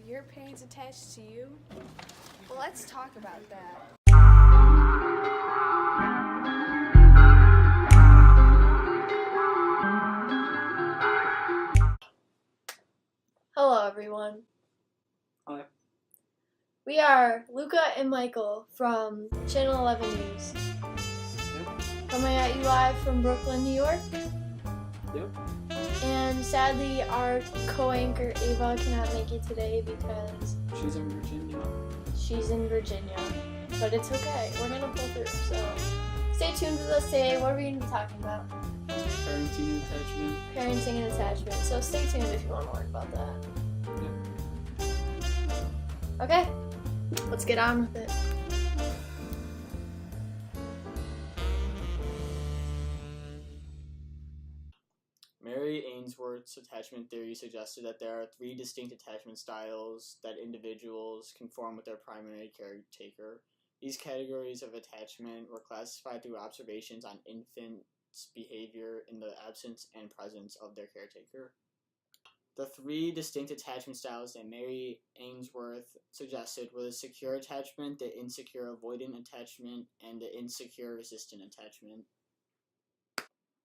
your parents attached to you? Well, let's talk about that. Hello, everyone. Hi. We are Luca and Michael from Channel 11 News. Coming at you live from Brooklyn, New York. Yep. And sadly, our co-anchor Ava cannot make it today because She's in Virginia. But it's okay. We're going to pull through. So stay tuned with us today. What are we going to be talking about? Parenting and attachment. Parenting and attachment. So stay tuned if you want to learn about that. Yep. Okay, let's get on with it. Mary Ainsworth's attachment theory suggested that there are 3 distinct attachment styles that individuals can form with their primary caretaker. These categories of attachment were classified through observations on infants' behavior in the absence and presence of their caretaker. The 3 distinct attachment styles that Mary Ainsworth suggested were the secure attachment, the insecure avoidant attachment, and the insecure resistant attachment.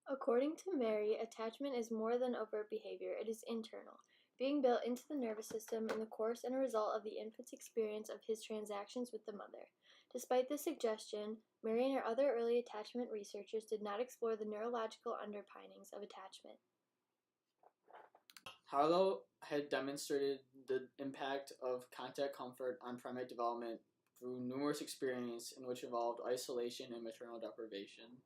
According to Mary, attachment is more than overt behavior, it is internal, being built into the nervous system in the course and a result of the infant's experience of his transactions with the mother. Despite this suggestion, Mary and her other early attachment researchers did not explore the neurological underpinnings of attachment. Harlow had demonstrated the impact of contact comfort on primate development through numerous experiences in which involved isolation and maternal deprivation.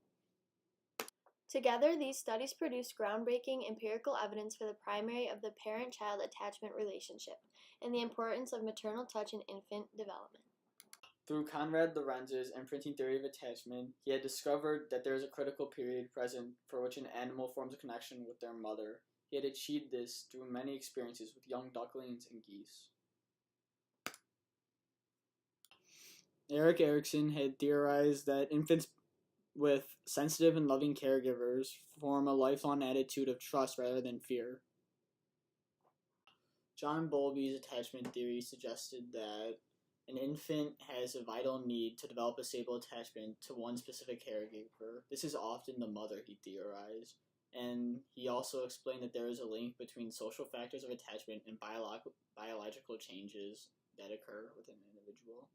Together, these studies produced groundbreaking empirical evidence for the primary of the parent-child attachment relationship and the importance of maternal touch in infant development. Through Conrad Lorenz's imprinting theory of attachment, he had discovered that there is a critical period present for which an animal forms a connection with their mother. He had achieved this through many experiences with young ducklings and geese. Erik Erikson had theorized that infants with sensitive and loving caregivers form a lifelong attitude of trust rather than fear. John Bowlby's attachment theory suggested that an infant has a vital need to develop a stable attachment to one specific caregiver. This is often the mother, he theorized. And he also explained that there is a link between social factors of attachment and biological changes that occur within an individual.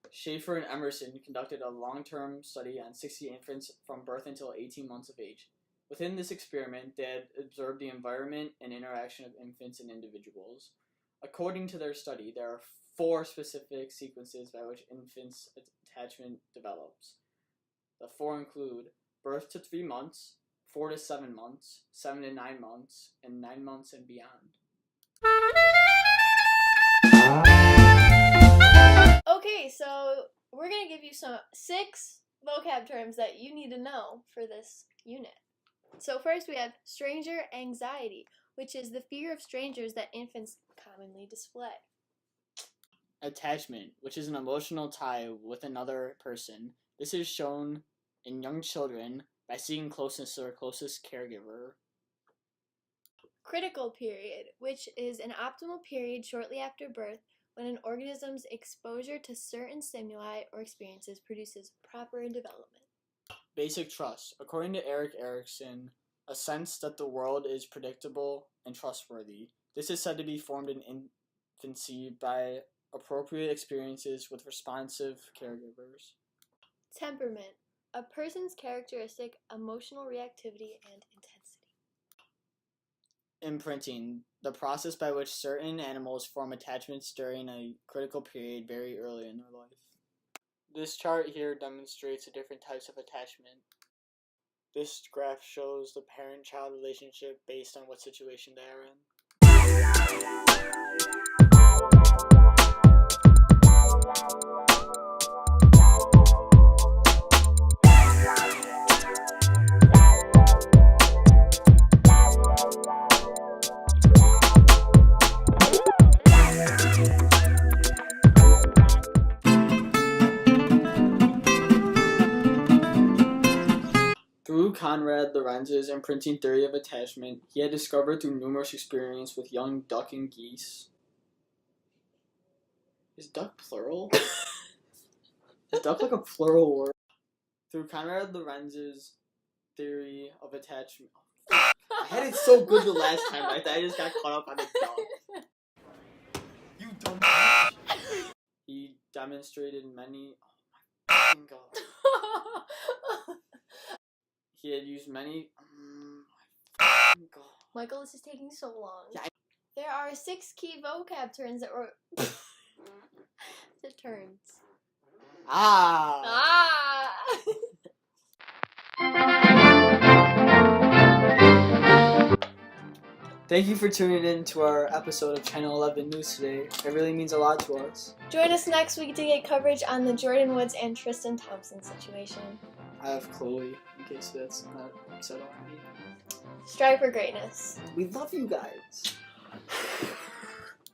Schaefer and Emerson conducted a long-term study on 60 infants from birth until 18 months of age. Within this experiment, they had observed the environment and interaction of infants and individuals. According to their study, there are 4 specific sequences by which infants' attachment develops. The 4 include birth to 3 months, 4 to 7 months, 7 to 9 months, and 9 months and beyond. Okay, so we're going to give you 6 vocab terms that you need to know for this unit. So first we have stranger anxiety, which is the fear of strangers that infants commonly display. Attachment, which is an emotional tie with another person. This is shown in young children by seeking closeness to their closest caregiver. Critical period, which is an optimal period shortly after birth when an organism's exposure to certain stimuli or experiences produces proper development. Basic trust. According to Erik Erikson, a sense that the world is predictable and trustworthy. This is said to be formed in infancy by appropriate experiences with responsive caregivers. Temperament. A person's characteristic emotional reactivity and intensity. Imprinting. The process by which certain animals form attachments during a critical period very early in their life. This chart here demonstrates the different types of attachment. This graph shows the parent-child relationship based on what situation they are in. Through Conrad Lorenz's imprinting theory of attachment, he had discovered through numerous experiences with young duck and geese Is duck plural? Is duck like a plural word? Through Conrad Lorenz's theory of attachment. I had it so good the last time, but I just got caught up on the duck. You dumb bitch. He demonstrated many. Oh my fucking god. He had used many. My fucking god. Michael, this is taking so long. Yeah, There are 6 key vocab turns that were the turns. Ah. Thank you for tuning in to our episode of Channel 11 News today. It really means a lot to us. Join us next week to get coverage on the Jordan Woods and Tristan Thompson situation. I have Chloe, in case that's not said already. Strive for greatness. We love you guys.